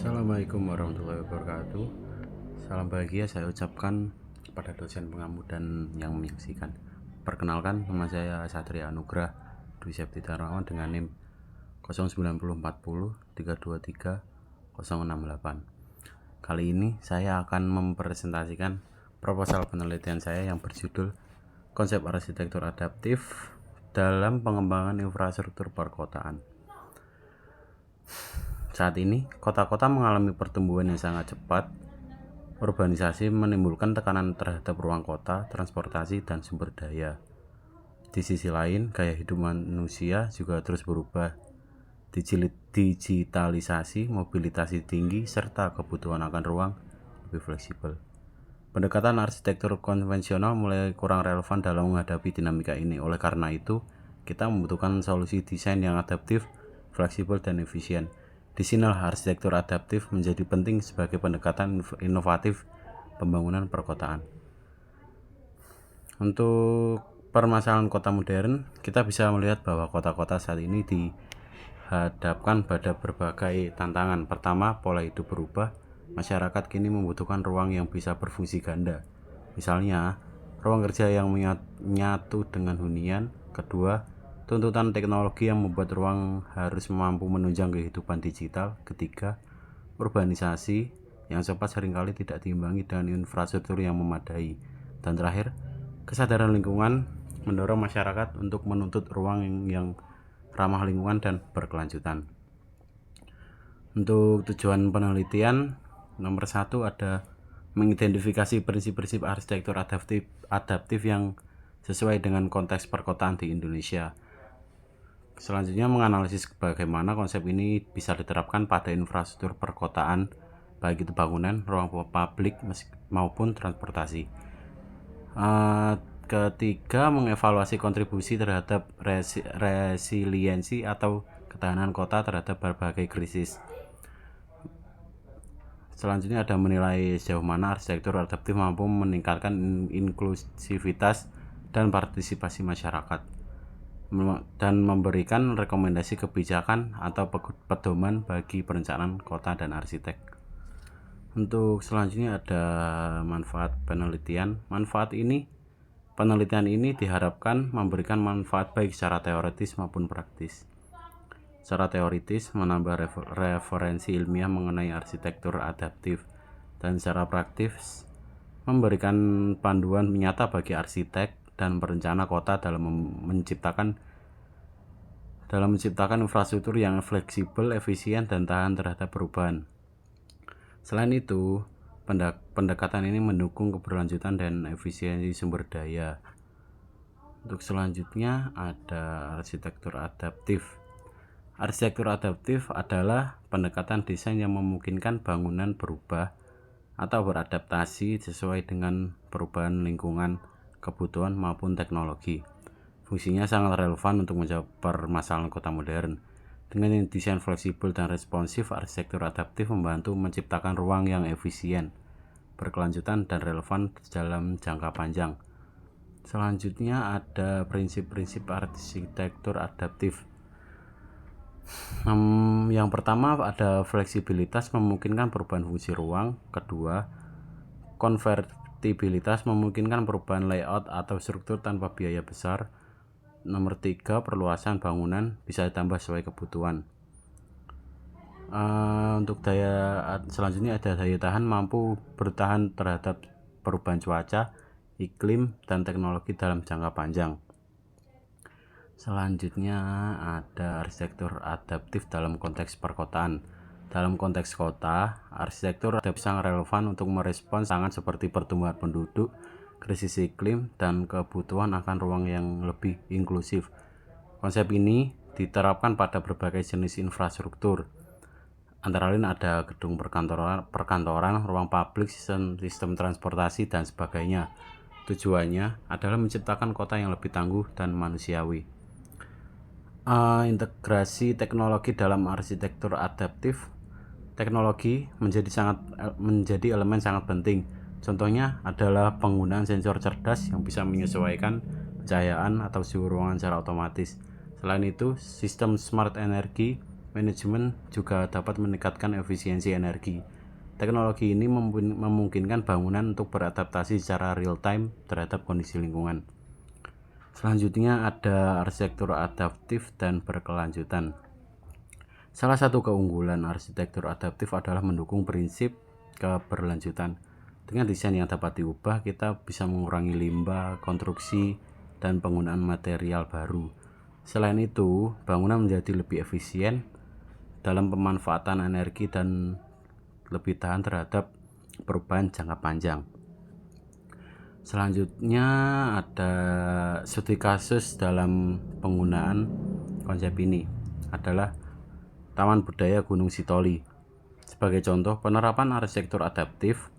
Assalamualaikum warahmatullahi wabarakatuh. Salam bahagia saya ucapkan kepada dosen pengamu dan yang menyaksikan. Perkenalkan, nama saya Satria Anugrah Dwi Septi Darmawan dengan NIM 09040 323 068. Kali ini saya akan mempresentasikan proposal penelitian saya yang berjudul Konsep Arsitektur Adaptif dalam Pengembangan Infrastruktur Perkotaan. Saat ini, kota-kota mengalami pertumbuhan yang sangat cepat. Urbanisasi menimbulkan tekanan terhadap ruang kota, transportasi, dan sumber daya. Di sisi lain, gaya hidup manusia juga terus berubah. Digitalisasi, mobilitas tinggi, serta kebutuhan akan ruang lebih fleksibel. Pendekatan arsitektur konvensional mulai kurang relevan dalam menghadapi dinamika ini. Oleh karena itu, kita membutuhkan solusi desain yang adaptif, fleksibel, dan efisien. Di sinilah arsitektur adaptif menjadi penting sebagai pendekatan inovatif pembangunan perkotaan. Untuk permasalahan kota modern, kita bisa melihat bahwa kota-kota saat ini dihadapkan pada berbagai tantangan. Pertama, pola hidup berubah. Masyarakat kini membutuhkan ruang yang bisa berfungsi ganda. Misalnya, ruang kerja yang menyatu dengan hunian. Kedua, tuntutan teknologi yang membuat ruang harus mampu menunjang kehidupan digital. Ketiga, urbanisasi yang cepat seringkali tidak diimbangi dengan infrastruktur yang memadai. Dan terakhir, kesadaran lingkungan mendorong masyarakat untuk menuntut ruang yang ramah lingkungan dan berkelanjutan. Untuk tujuan penelitian, nomor 1 ada mengidentifikasi prinsip-prinsip arsitektur adaptif yang sesuai dengan konteks perkotaan di Indonesia. Selanjutnya, menganalisis bagaimana konsep ini bisa diterapkan pada infrastruktur perkotaan, baik itu bangunan, ruang publik maupun transportasi. Ketiga, mengevaluasi kontribusi terhadap resiliensi atau ketahanan kota terhadap berbagai krisis. Selanjutnya ada menilai sejauh mana arsitektur adaptif mampu meningkatkan inklusivitas dan partisipasi masyarakat, dan memberikan rekomendasi kebijakan atau pedoman bagi perencanaan kota dan arsitek. Untuk selanjutnya ada manfaat penelitian. Penelitian ini diharapkan memberikan manfaat baik secara teoritis maupun praktis. Secara teoritis, menambah referensi ilmiah mengenai arsitektur adaptif, dan secara praktis memberikan panduan nyata bagi arsitek dan perencana kota dalam menciptakan infrastruktur yang fleksibel, efisien, dan tahan terhadap perubahan. Selain itu, pendekatan ini mendukung keberlanjutan dan efisiensi sumber daya. Untuk selanjutnya ada arsitektur adaptif. Arsitektur adaptif adalah pendekatan desain yang memungkinkan bangunan berubah atau beradaptasi sesuai dengan perubahan lingkungan, kebutuhan, maupun teknologi. Fungsinya sangat relevan untuk menjawab permasalahan kota modern. Dengan desain fleksibel dan responsif, arsitektur adaptif membantu menciptakan ruang yang efisien, berkelanjutan, dan relevan dalam jangka panjang. Selanjutnya ada prinsip-prinsip arsitektur adaptif. Yang pertama ada fleksibilitas, memungkinkan perubahan fungsi ruang. Kedua, konvertibilitas, memungkinkan perubahan layout atau struktur tanpa biaya besar. Nomor 3, perluasan bangunan bisa ditambah sesuai kebutuhan. Untuk selanjutnya ada daya tahan, mampu bertahan terhadap perubahan cuaca, iklim, dan teknologi dalam jangka panjang. Selanjutnya ada arsitektur adaptif dalam konteks perkotaan. Dalam konteks kota, arsitektur adaptif sangat relevan untuk merespons tantangan seperti pertumbuhan penduduk, krisis iklim, dan kebutuhan akan ruang yang lebih inklusif. Konsep ini diterapkan pada berbagai jenis infrastruktur, antara lain ada gedung perkantoran, ruang publik, sistem transportasi, dan sebagainya. Tujuannya adalah menciptakan kota yang lebih tangguh dan manusiawi. Integrasi teknologi dalam arsitektur adaptif. Teknologi menjadi elemen sangat penting. Contohnya adalah penggunaan sensor cerdas yang bisa menyesuaikan pencahayaan atau suhu ruangan secara otomatis. Selain itu, sistem smart energi manajemen juga dapat meningkatkan efisiensi energi. Teknologi ini memungkinkan bangunan untuk beradaptasi secara real time terhadap kondisi lingkungan. Selanjutnya ada arsitektur adaptif dan berkelanjutan. Salah satu keunggulan arsitektur adaptif adalah mendukung prinsip keberlanjutan. Dengan desain yang dapat diubah, kita bisa mengurangi limbah, konstruksi, dan penggunaan material baru. Selain itu, bangunan menjadi lebih efisien dalam pemanfaatan energi dan lebih tahan terhadap perubahan jangka panjang. Selanjutnya ada studi kasus dalam penggunaan konsep ini adalah Taman Budaya Gunung Sitoli. Sebagai contoh penerapan arsitektur adaptif,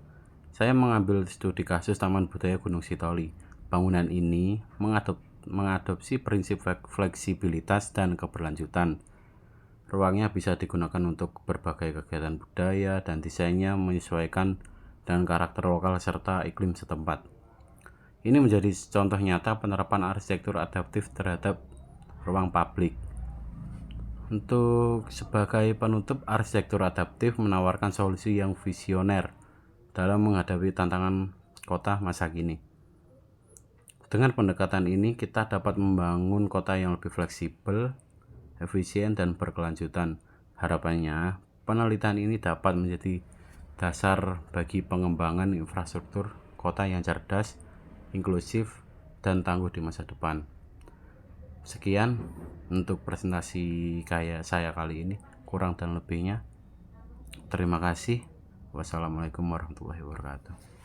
saya mengambil studi kasus Taman Budaya Gunung Sitoli. Bangunan ini mengadopsi prinsip fleksibilitas dan keberlanjutan. Ruangnya bisa digunakan untuk berbagai kegiatan budaya dan desainnya menyesuaikan dengan karakter lokal serta iklim setempat. Ini menjadi contoh nyata penerapan arsitektur adaptif terhadap ruang publik. Untuk sebagai penutup, arsitektur adaptif menawarkan solusi yang visioner dalam menghadapi tantangan kota masa kini. Dengan pendekatan ini, kita dapat membangun kota yang lebih fleksibel, efisien, dan berkelanjutan. Harapannya, penelitian ini dapat menjadi dasar bagi pengembangan infrastruktur kota yang cerdas, inklusif, dan tangguh di masa depan. Sekian untuk presentasi saya kali ini, kurang dan lebihnya. Terima kasih. Wassalamualaikum warahmatullahi wabarakatuh.